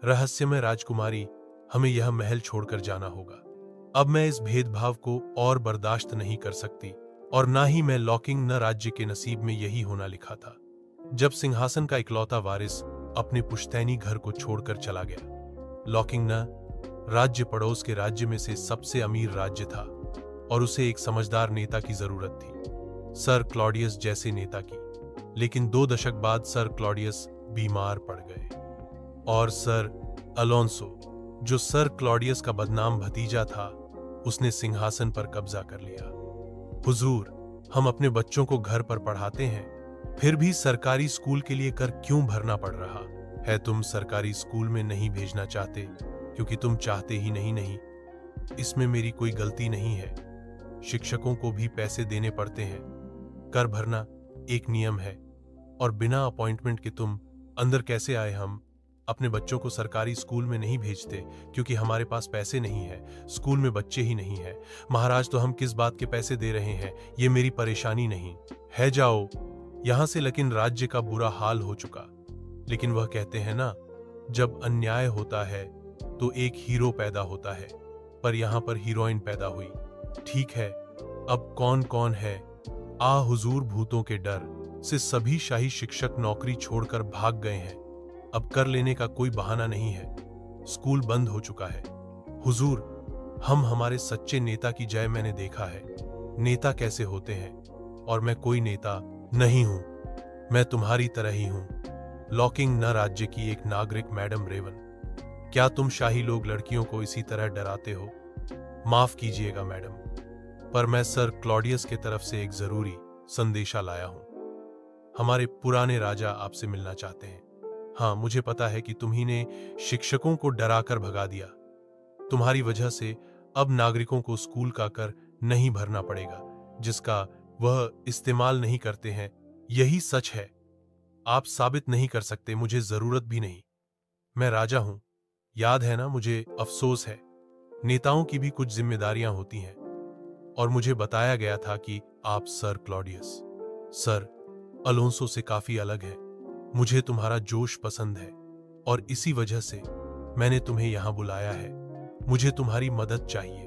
रहस्यमय राजकुमारी, हमें यह महल छोड़कर जाना होगा। अब मैं इस भेदभाव को और बर्दाश्त नहीं कर सकती, और ना ही मैं लॉकिंग न राज्य के नसीब में यही होना लिखा था। जब सिंहासन का इकलौता वारिस अपने पुश्तैनी घर को छोड़कर चला गया, लॉकिंग न राज्य पड़ोस के राज्य में से सबसे अमीर राज्य था, और उसे एक समझदार नेता की जरूरत थी, सर क्लॉडियस जैसे नेता की। लेकिन 2 दशक बाद सर क्लॉडियस बीमार पड़ गए, और सर अलोंसो, जो सर क्लॉडियस का बदनाम भतीजा था, उसने सिंहासन पर कब्जा कर लिया। हुजूर, हम अपने बच्चों को घर पर पढ़ाते हैं, फिर भी सरकारी स्कूल के लिए कर क्यों भरना पड़ रहा है? तुम सरकारी स्कूल में नहीं भेजना चाहते क्योंकि तुम चाहते ही नहीं। इसमें मेरी कोई गलती नहीं है। शिक्षकों को भी पैसे देने पड़ते हैं। कर भरना एक नियम है, और बिना अपॉइंटमेंट के तुम अंदर कैसे आए? हम अपने बच्चों को सरकारी स्कूल में नहीं भेजते क्योंकि हमारे पास पैसे नहीं है। स्कूल में बच्चे ही नहीं है। महाराज, तो हम किस बात के पैसे दे रहे हैं? ये मेरी परेशानी नहीं है। जाओ यहां से। लेकिन राज्य का बुरा हाल हो चुका। लेकिन वह कहते हैं ना, जब अन्याय होता है तो एक हीरो पैदा होता है, पर यहां पर हीरोइन पैदा हुई। ठीक है, अब कौन कौन है? हुजूर, भूतों के डर से सभी शाही शिक्षक नौकरी छोड़कर भाग गए हैं। अब कर लेने का कोई बहाना नहीं है। स्कूल बंद हो चुका है। हुजूर, हम हमारे सच्चे नेता की जय। मैंने देखा है नेता कैसे होते हैं, और मैं कोई नेता नहीं हूं। मैं तुम्हारी तरह ही हूं, लॉकिंग न राज्य की एक नागरिक। मैडम रेवन, क्या तुम शाही लोग लड़कियों को इसी तरह डराते हो? माफ कीजिएगा मैडम, पर मैं सर क्लॉडियस के तरफ से एक जरूरी संदेशा लाया हूं। हमारे पुराने राजा आपसे मिलना चाहते हैं। हाँ, मुझे पता है कि तुम्ही ने शिक्षकों को डराकर भगा दिया। तुम्हारी वजह से अब नागरिकों को स्कूल का कर नहीं भरना पड़ेगा, जिसका वह इस्तेमाल नहीं करते हैं। यही सच है। आप साबित नहीं कर सकते, मुझे जरूरत भी नहीं। मैं राजा हूं, याद है ना? मुझे अफसोस है। नेताओं की भी कुछ जिम्मेदारियां होती हैं, और मुझे बताया गया था कि आप सर क्लॉडियस, सर अलोंसो से काफी अलग हैं। मुझे तुम्हारा जोश पसंद है, और इसी वजह से मैंने तुम्हें यहां बुलाया है। मुझे तुम्हारी मदद चाहिए।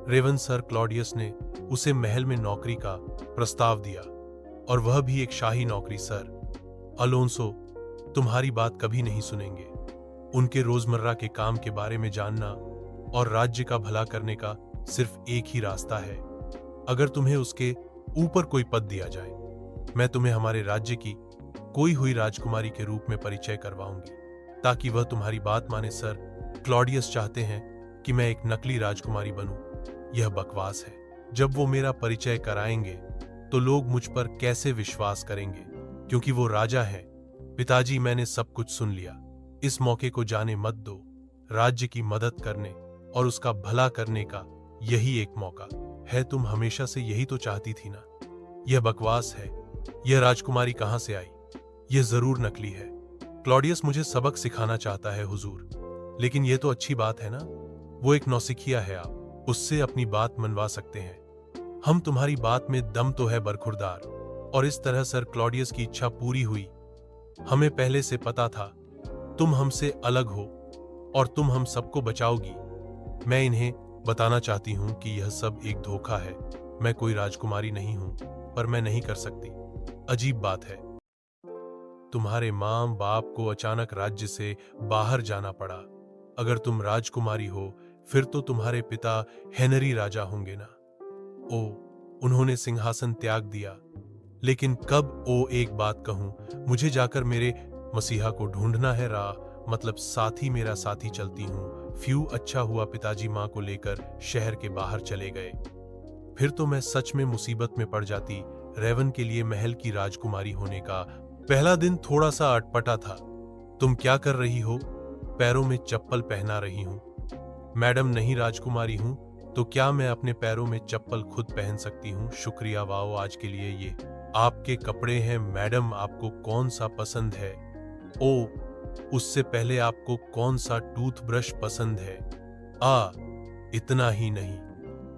रेवन, सर क्लॉडियस ने उसे महल में नौकरी का प्रस्ताव दिया, और वह भी एक शाही नौकरी। सर अलोंसो तुम्हारी बात कभी नहीं सुनेंगे। उनके रोजमर्रा के काम के बारे में जानना और राज्य का भला करने का सिर्फ एक ही रास्ता है। अगर तुम्हें उसके ऊपर कोई पद दिया जाए, मैं तुम्हें हमारे राज्य की कोई हुई राजकुमारी के रूप में परिचय करवाऊंगी, ताकि वह तुम्हारी बात माने। सर क्लॉडियस चाहते हैं कि मैं एक नकली राजकुमारी बनूं। यह बकवास है। जब वो मेरा परिचय कराएंगे तो लोग मुझ पर कैसे विश्वास करेंगे? क्योंकि वो राजा हैं। पिताजी, मैंने सब कुछ सुन लिया। इस मौके को जाने मत दो। राज्य की मदद करने और उसका भला करने का यही एक मौका है। तुम हमेशा से यही तो चाहती थी ना? यह बकवास है। यह राजकुमारी कहां से आई? यह जरूर नकली है। क्लॉडियस मुझे सबक सिखाना चाहता है हुजूर। लेकिन यह तो अच्छी बात है ना? वो एक नौसिखिया है, आप उससे अपनी बात मनवा सकते हैं। हम तुम्हारी बात में दम तो है बरखुरदार। और इस तरह सर क्लॉडियस की इच्छा पूरी हुई। हमें पहले से पता था तुम हमसे अलग हो, और तुम हम सबको बचाओगी। मैं इन्हें बताना चाहती हूं कि यह सब एक धोखा है। मैं कोई राजकुमारी नहीं हूं, पर मैं नहीं कर सकती। अजीब बात है, तुम्हारे माँ बाप को अचानक राज्य से बाहर जाना पड़ा। अगर तुम राजकुमारी हो, फिर तो तुम्हारे पिता हेनरी राजा होंगे ना? ओ, उन्होंने सिंहासन त्याग दिया। लेकिन कब? एक बात कहूं, मुझे जाकर मेरे मसीहा को ढूंढना है। मतलब साथी, मेरा साथी चलती हूं। फ्यू, अच्छा हुआ पिताजी मां को लेकर शहर के बाहर चले गए। फिर तो मैं सच में मुसीबत में पड़ जाती। रेवन के लिए महल की राजकुमारी होने का पहला दिन थोड़ा सा अटपटा था। तुम क्या कर रही हो? पैरों में चप्पल पहना रही हूं। मैडम, नहीं राजकुमारी हूं तो क्या मैं अपने पैरों में चप्पल खुद पहन सकती हूं? शुक्रिया। वाओ, आज के लिए ये आपके कपड़े हैं। मैडम, आपको कौन सा पसंद है? उससे पहले आपको कौन सा टूथब्रश पसंद है? इतना ही नहीं,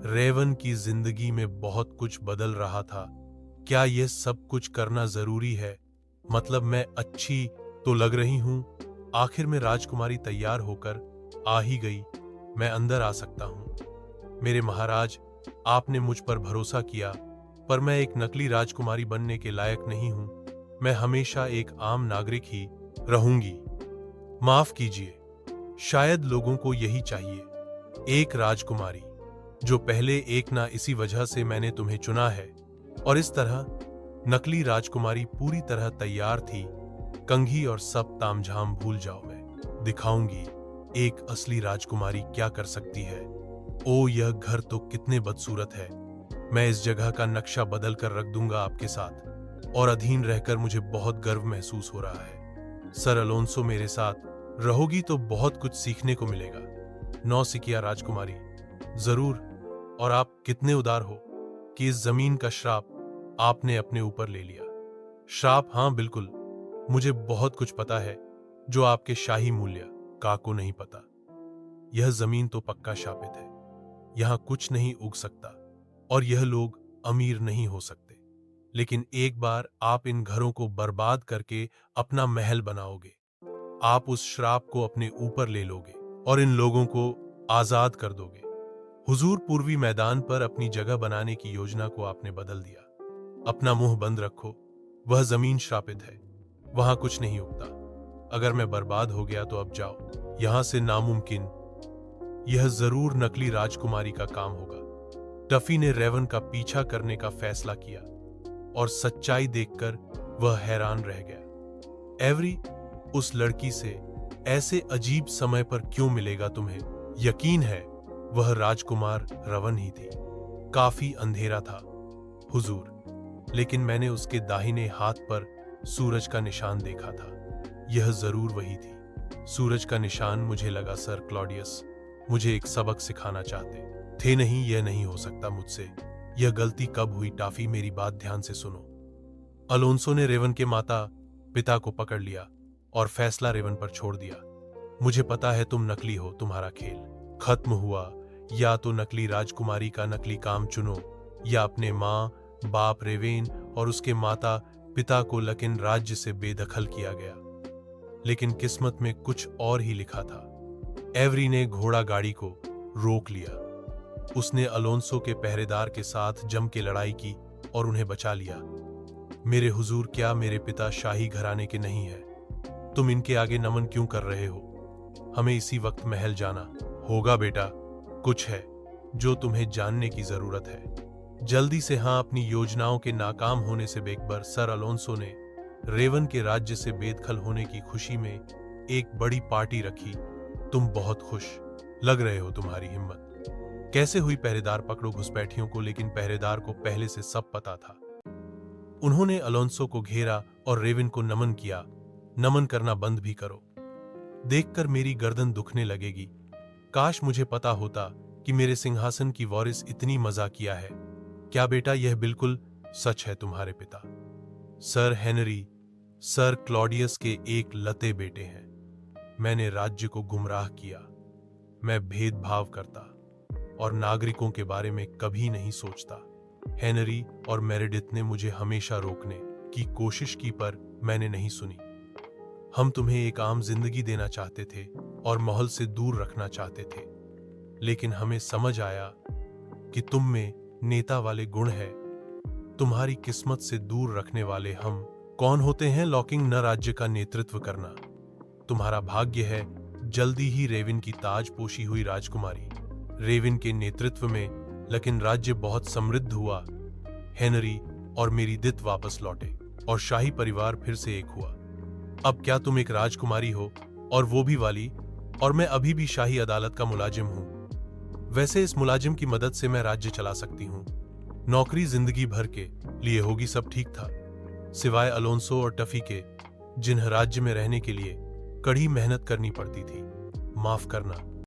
रेवन की जिंदगी में बहुत कुछ बदल रहा था। क्या यह सब कुछ करना जरूरी है? मतलब मैं अच्छी तो लग रही हूं, आखिर में राजकुमारी तैयार होकर आ ही गई। मैं अंदर आ सकता हूँ। मेरे महाराज, आपने मुझ पर भरोसा किया, पर मैं एक नकली राजकुमारी बनने के लायक नहीं हूँ। मैं हमेशा एक आम नागरिक ही रहूंगी। माफ कीजिए, शायद लोगों को यही चाहिए, एक राजकुमारी, जो पहले एक ना इसी वजह से मैंने तुम्हें चुना है। और इस तरह नकली राजकुमारी पूरी तरह तैयार थी। कंघी और सब तामझाम भूल जाओ, मैं दिखाऊंगी एक असली राजकुमारी क्या कर सकती है। ओ, यह घर तो कितने बदसूरत है। मैं इस जगह का नक्शा बदल कर रख दूंगा आपके साथ, और अधीन रहकर मुझे बहुत गर्व महसूस हो रहा है। सर अलोंसो, मेरे साथ रहोगी तो बहुत कुछ सीखने को मिलेगा। नौसिखिया राजकुमारी, जरूर। और आप कितने उदार हो कि इस जमीन का श्राप आपने अपने ऊपर ले लिया। श्राप? हाँ बिल्कुल, मुझे बहुत कुछ पता है जो आपके शाही मूल्य का को नहीं पता। यह जमीन तो पक्का शापित है। यहां कुछ नहीं उग सकता और यह लोग अमीर नहीं हो सकते। लेकिन एक बार आप इन घरों को बर्बाद करके अपना महल बनाओगे, आप उस श्राप को अपने ऊपर ले लोगे और इन लोगों को आजाद कर दोगे। हुजूर, पूर्वी मैदान पर अपनी जगह बनाने की योजना को आपने बदल दिया। अपना मुंह बंद रखो। वह जमीन श्रापित है, वहां कुछ नहीं उगता। अगर मैं बर्बाद हो गया तो अब जाओ यहां से, नामुमकिन। यह जरूर नकली राजकुमारी का काम होगा। टफी ने रेवन का पीछा करने का फैसला किया और सच्चाई देखकर वह हैरान रह गया। एवरी, उस लड़की से ऐसे अजीब समय पर क्यों मिलेगा तुम्हें? यकीन है वह राजकुमार रवन ही थी। काफी अंधेरा था हुजूर, लेकिन मैंने उसके दाहिने हाथ पर सूरज का निशान देखा था। यह जरूर वही थी। सूरज का निशान? मुझे लगा सर क्लॉडियस मुझे एक सबक सिखाना चाहते थे। नहीं, यह नहीं हो सकता मुझसे। यह गलती कब हुई? टाफी, मेरी बात ध्यान से सुनो। अलोंसो ने रेवन के माता पिता को पकड़ लिया और फैसला रेवन पर छोड़ दिया। मुझे पता है तुम नकली हो, तुम्हारा खेल खत्म हुआ। या तो नकली राजकुमारी का नकली काम चुनो, या अपने माँ बाप रेवेन और उसके माता पिता को लकिन राज्य से बेदखल किया गया। लेकिन किस्मत में कुछ और ही लिखा था। एवरी ने घोड़ा गाड़ी को रोक लिया। उसने अलोंसो के पहरेदार के साथ जम के लड़ाई की और उन्हें बचा लिया। मेरे हुजूर, क्या मेरे पिता शाही घराने के नहीं है? तुम इनके आगे नमन क्यों कर रहे हो? हमें इसी वक्त महल जाना होगा बेटा। कुछ है जो तुम्हें जानने की जरूरत है। जल्दी से। हाँ, अपनी योजनाओं के नाकाम होने से बेखबर सर अलोंसो ने रेवन के राज्य से बेदखल होने की खुशी में एक बड़ी पार्टी रखी। तुम बहुत खुश लग रहे हो। तुम्हारी हिम्मत कैसे हुई? पहरेदार पकड़ो घुसपैठियों को। लेकिन पहरेदार को पहले से सब पता था। उन्होंने अलोंसो को घेरा और रेवन को नमन किया। नमन करना बंद भी करो, देखकर मेरी गर्दन दुखने लगेगी। काश मुझे पता होता कि मेरे सिंहासन की वॉरिस इतनी मजाकिया है। क्या बेटा, यह बिल्कुल सच है? तुम्हारे पिता सर हेनरी सर क्लॉडियस के एक लते बेटे हैं। मैंने राज्य को गुमराह किया। मैं भेदभाव करता और नागरिकों के बारे में कभी नहीं सोचता। हेनरी और मेरेडिथ ने मुझे हमेशा रोकने की कोशिश की, पर मैंने नहीं सुनी। हम तुम्हें एक आम जिंदगी देना चाहते थे और महल से दूर रखना चाहते थे, लेकिन हमें समझ आया कि तुम में नेता वाले गुण है। तुम्हारी किस्मत से दूर रखने वाले हम कौन होते हैं? लॉकिंग न राज्य का नेतृत्व करना। तुम्हारा भाग्य है जल्दी ही रेवन की ताजपोशी हुई राजकुमारी रेवन के नेतृत्व में, लेकिन राज्य बहुत समृद्ध हुआ। हेनरी और मेरीदिथ वापस लौटे और शाही परिवार फिर से एक हुआ। अब क्या तुम एक राजकुमारी हो, और वो भी वाली, और मैं अभी भी शाही अदालत का मुलाजिम हूं। वैसे इस मुलाजिम की मदद से मैं राज्य चला सकती हूं। नौकरी जिंदगी भर के लिए होगी। सब ठीक था, सिवाय अलोंसो और टफी के, जिन्हें राज्य में रहने के लिए कड़ी मेहनत करनी पड़ती थी। माफ करना,